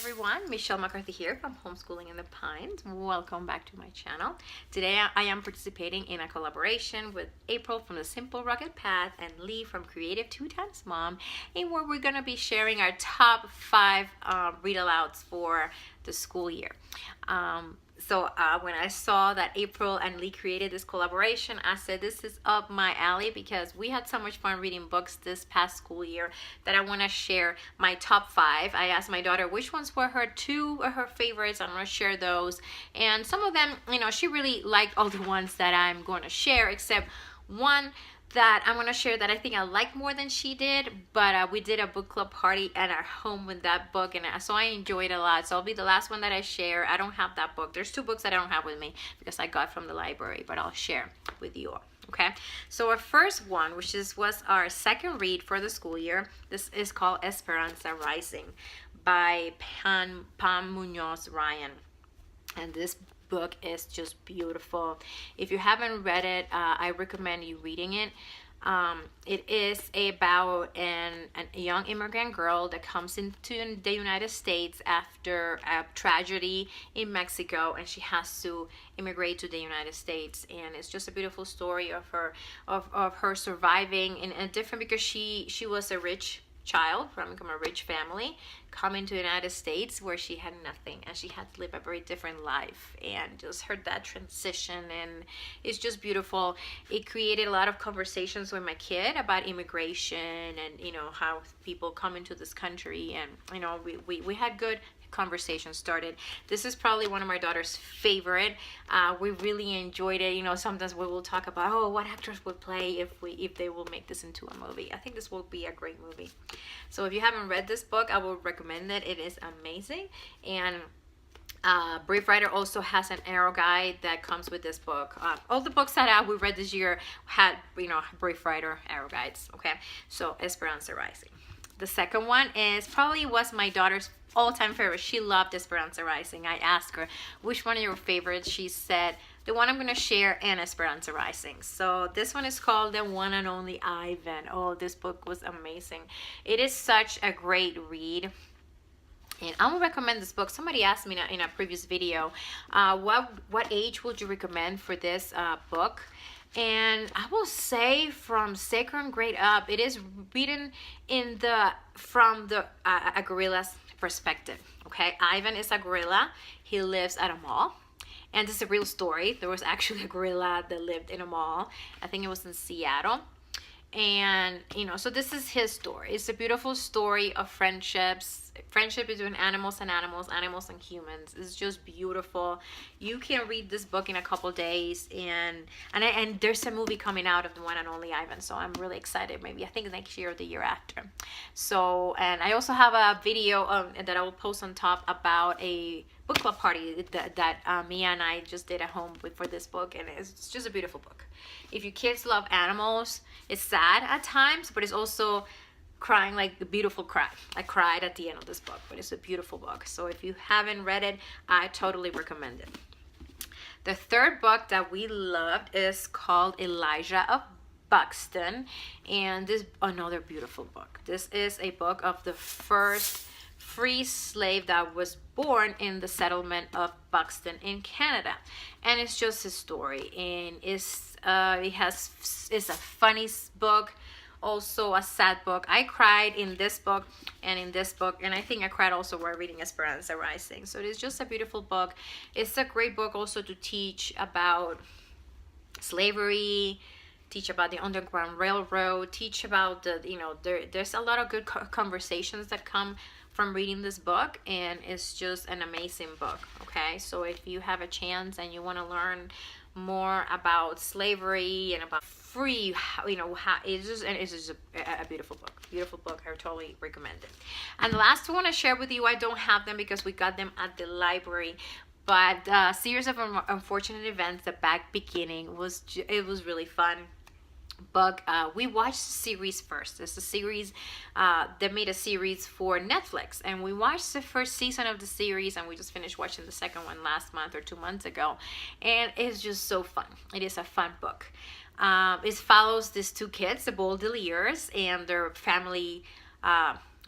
everyone, Michelle McCarthy here from Homeschooling in the Pines. Welcome back to my channel. Today I am participating in a collaboration with April from The Simple Rugged Path and Lee from Creative 2x Mom, in where we're going to be sharing our top 5 read alouds for the school year. So when I saw that April and Lee created this collaboration, I said this is up my alley because we had so much fun reading books this past school year that I want to share my top 5. I asked my daughter which ones were her 2 or her favorites. I'm going to share those, and some of them, you know, she really liked all the ones that I'm going to share, except one that I'm going to share that I think I like more than she did, but we did a book club party at our home with that book, and so I enjoyed it a lot. So it'll be the last one that I share. I don't have that book. There's 2 books that I don't have with me because I got from the library, but I'll share with you all. Okay, so our first one, which was our second read for the school year, this is called Esperanza Rising by Pam Munoz Ryan, and this book is just beautiful. If you haven't read it, I recommend you reading it. It is about a young immigrant girl that comes into the United States after a tragedy in Mexico, and she has to immigrate to the United States. And it's just a beautiful story of her surviving in a different, because she was a rich child from a rich family coming to the United States where she had nothing, and she had to live a very different life, and just heard that transition, and it's just beautiful. It created a lot of conversations with my kid about immigration and, you know, how people come into this country, and, you know, we had good conversation started. This is probably one of my daughter's favorite. We really enjoyed it. You know, sometimes we will talk about, oh, what actors would play if they will make this into a movie. I think this will be a great movie. So if you haven't read this book, I will recommend it. It is amazing. And Brave Writer also has an arrow guide that comes with this book. All the books that we read this year had, you know, Brave Writer arrow guides. Okay, so Esperanza Rising. The second one was my daughter's all-time favorite. She loved Esperanza Rising. I asked her, which one of your favorites? She said, the one I'm going to share and Esperanza Rising. So this one is called The One and Only Ivan. Oh, this book was amazing. It is such a great read. And I would recommend this book. Somebody asked me in a previous video, what age would you recommend for this book? And I will say from 2nd grade up, it is written from a gorilla's perspective. Okay, Ivan is a gorilla. He lives at a mall, and this is a real story. There was actually a gorilla that lived in a mall. I think it was in Seattle. And, you know, so this is his story. It's a beautiful story of friendship between animals and humans. It's just beautiful. You can read this book in a couple days, and there's a movie coming out of The One and Only Ivan, so I'm really excited. Maybe I think next year or the year after. So, and I also have a video that I will post on top about a book club party that Mia and I just did at home for this book, and it's just a beautiful book. If your kids love animals, it's sad at times, but it's also crying, like a beautiful cry. I cried at the end of this book, but it's a beautiful book. So if you haven't read it, I totally recommend it. The third book that we loved is called Elijah of Buxton, and this another beautiful book. This is a book of the first free slave that was born in the settlement of Buxton in Canada, and it's just his story, and it's a funny book, also a sad book. I cried in this book, and I think I cried also while reading Esperanza Rising. So it is just a beautiful book. It's a great book also to teach about slavery, teach about the Underground Railroad, teach about the, you know, there's a lot of good conversations that come from reading this book, and it's just an amazing book. Okay, so if you have a chance and you want to learn more about slavery and about free, you know, it's just a beautiful book. I totally recommend it. And the last one I share with you, I don't have them because we got them at the library, but a series of unfortunate events, The Back Beginning, was really fun book. We watched the series first. It's a series they made a series for Netflix, and we watched the first season of the series, and we just finished watching the second one last month or 2 months ago, and it's just so fun. It is a fun book. It follows these 2 kids, the Baudelaires, and their family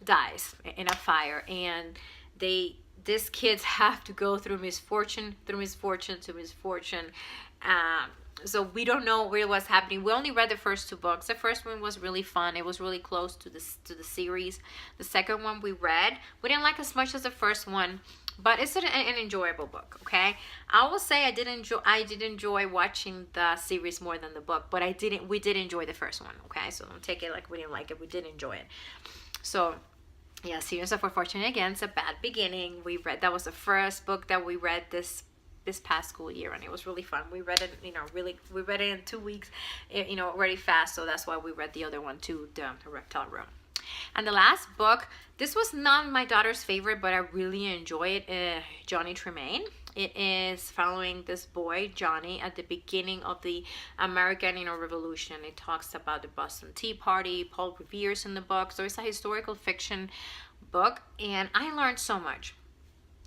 dies in a fire, and they these kids have to go through misfortune to misfortune. So we don't know really what's happening. We only read the first two books. The first one was really fun. It was really close to the series. The second one we read, we didn't like as much as the first one, but it's an enjoyable book. Okay, I will say I did enjoy watching the series more than the book, but we did enjoy the first one. Okay, so don't take it like we didn't like it. We did enjoy it. So yeah, Series of Fortune Against a Bad Beginning. That was the first book that we read this past school year, and it was really fun. We read it, we read it in 2 weeks, really fast. So that's why we read the other one too, the Reptile Room. And the last book, this was not my daughter's favorite, but I really enjoy it. Johnny Tremaine. It is following this boy Johnny at the beginning of the American Revolution. It talks about the Boston Tea Party. Paul Revere's in the book, so it's a historical fiction book, and I learned so much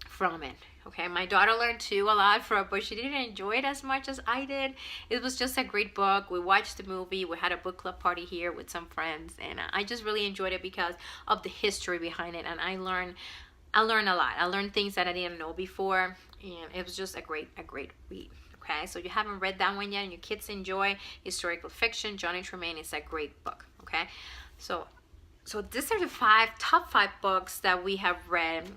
from it. Okay, my daughter learned too a lot from it, but she didn't enjoy it as much as I did. It was just a great book. We watched the movie. We had a book club party here with some friends, and I just really enjoyed it because of the history behind it. And I learned a lot. I learned things that I didn't know before, and it was just a great read. Okay, so you haven't read that one yet, and your kids enjoy historical fiction, Johnny Tremaine is a great book. Okay, so these are the top five books that we have read.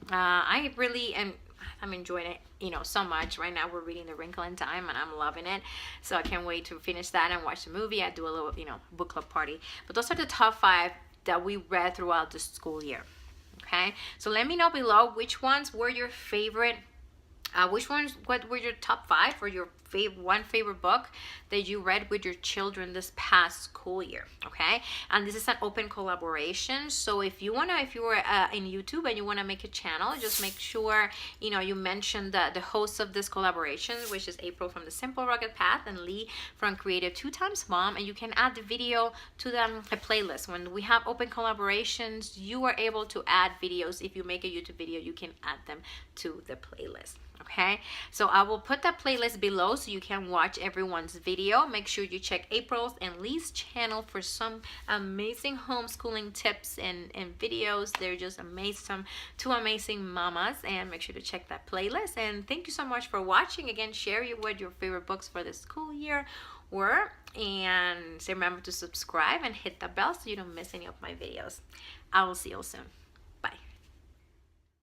I'm enjoying it, so much. Right now we're reading The Wrinkle in Time, and I'm loving it. So I can't wait to finish that and watch the movie. I do a little, book club party. But those are the top five that we read throughout the school year. Okay, so let me know below which ones were your favorite. What were your top five or your one favorite book that you read with your children this past school year? Okay, and this is an open collaboration. So if you were in YouTube and you wanna make a channel, just make sure you mention the hosts of this collaboration, which is April from The Simple Rugged Path and Lee from Creative 2x Mom, and you can add the video to a playlist. When we have open collaborations, you are able to add videos. If you make a YouTube video, you can add them to the playlist. Okay, so I will put that playlist below so you can watch everyone's video. Make sure you check April's and Lee's channel for some amazing homeschooling tips and videos. They're just amazing, two amazing mamas, and make sure to check that playlist. And thank you so much for watching. Again, share what your favorite books for the school year were, and remember to subscribe and hit the bell so you don't miss any of my videos. I will see you soon.